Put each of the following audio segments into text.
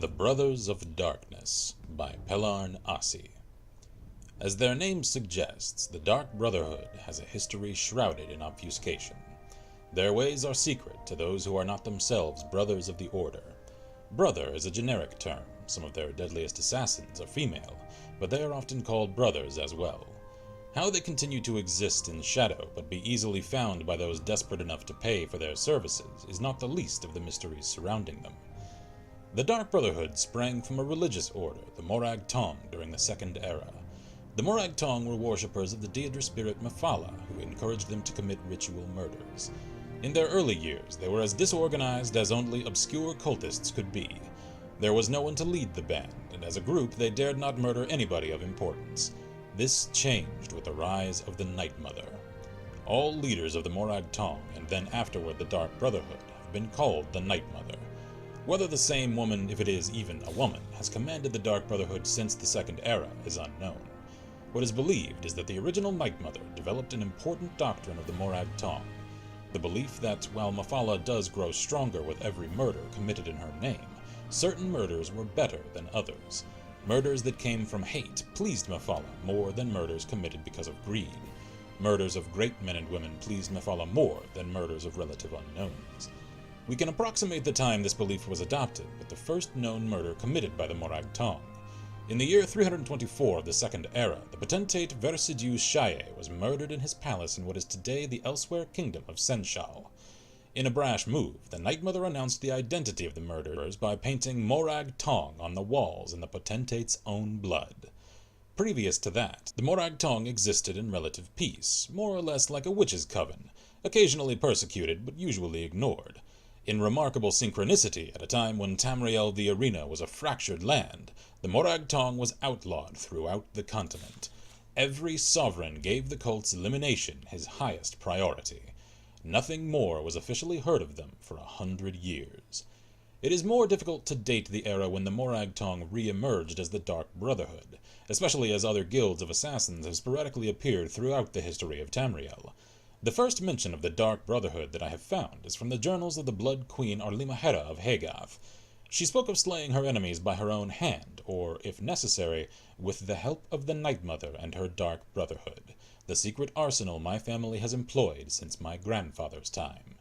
The Brothers of Darkness by Pelarn Asi. As their name suggests, the Dark Brotherhood has a history shrouded in obfuscation. Their ways are secret to those who are not themselves brothers of the Order. Brother is a generic term. Some of their deadliest assassins are female, but they are often called brothers as well. How they continue to exist in shadow but be easily found by those desperate enough to pay for their services is not the least of the mysteries surrounding them. The Dark Brotherhood sprang from a religious order, the Morag Tong, during the Second Era. The Morag Tong were worshippers of the Daedra spirit Mephala, who encouraged them to commit ritual murders. In their early years, they were as disorganized as only obscure cultists could be. There was no one to lead the band, and as a group they dared not murder anybody of importance. This changed with the rise of the Night Mother. All leaders of the Morag Tong, and then afterward the Dark Brotherhood, have been called the Night Mother. Whether the same woman, if it is even a woman, has commanded the Dark Brotherhood since the Second Era is unknown. What is believed is that the original Night Mother developed an important doctrine of the Morag Tong, the belief that while Mephala does grow stronger with every murder committed in her name, certain murders were better than others. Murders that came from hate pleased Mephala more than murders committed because of greed. Murders of great men and women pleased Mephala more than murders of relative unknowns. We can approximate the time this belief was adopted with the first known murder committed by the Morag Tong. In the year 324 of the Second Era, the potentate Versidiu Shaye was murdered in his palace in what is today the elsewhere kingdom of Senshal. In a brash move, the Night Mother announced the identity of the murderers by painting Morag Tong on the walls in the potentate's own blood. Previous to that, the Morag Tong existed in relative peace, more or less like a witch's coven, occasionally persecuted but usually ignored. In remarkable synchronicity, at a time when Tamriel the Arena was a fractured land, the Morag Tong was outlawed throughout the continent. Every sovereign gave the cult's elimination his highest priority. Nothing more was officially heard of them for 100 years. It is more difficult to date the era when the Morag Tong re-emerged as the Dark Brotherhood, especially as other guilds of assassins have sporadically appeared throughout the history of Tamriel. The first mention of the Dark Brotherhood that I have found is from the journals of the Blood Queen Arlimahera of Hegath. She spoke of slaying her enemies by her own hand, or, if necessary, with the help of the Night Mother and her Dark Brotherhood, the secret arsenal my family has employed since my grandfather's time.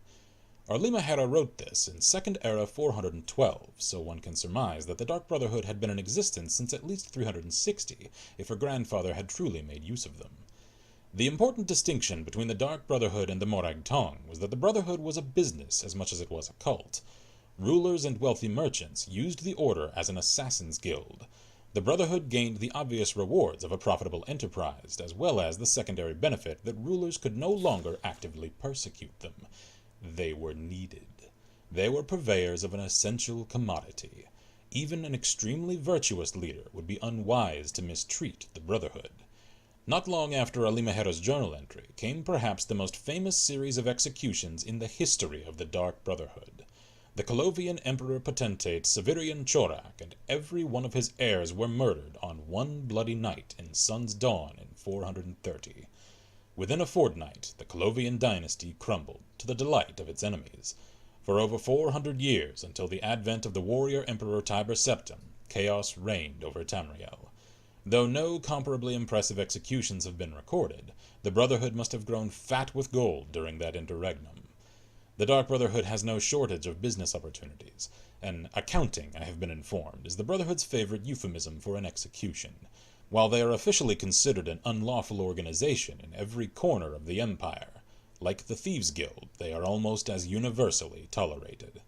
Arlimahera wrote this in Second Era 412, so one can surmise that the Dark Brotherhood had been in existence since at least 360, if her grandfather had truly made use of them. The important distinction between the Dark Brotherhood and the Morag Tong was that the Brotherhood was a business as much as it was a cult. Rulers and wealthy merchants used the order as an assassin's guild. The Brotherhood gained the obvious rewards of a profitable enterprise, as well as the secondary benefit that rulers could no longer actively persecute them. They were needed. They were purveyors of an essential commodity. Even an extremely virtuous leader would be unwise to mistreat the Brotherhood. Not long after Arlimahera's journal entry came perhaps the most famous series of executions in the history of the Dark Brotherhood. The Colovian Emperor Potentate Severian Chorak and every one of his heirs were murdered on one bloody night in Sun's Dawn in 430. Within a fortnight, the Colovian dynasty crumbled, to the delight of its enemies. For over 400 years, until the advent of the warrior Emperor Tiber Septim, chaos reigned over Tamriel. Though no comparably impressive executions have been recorded, the Brotherhood must have grown fat with gold during that interregnum. The Dark Brotherhood has no shortage of business opportunities, and accounting, I have been informed, is the Brotherhood's favorite euphemism for an execution. While they are officially considered an unlawful organization in every corner of the Empire, like the Thieves' Guild, they are almost as universally tolerated.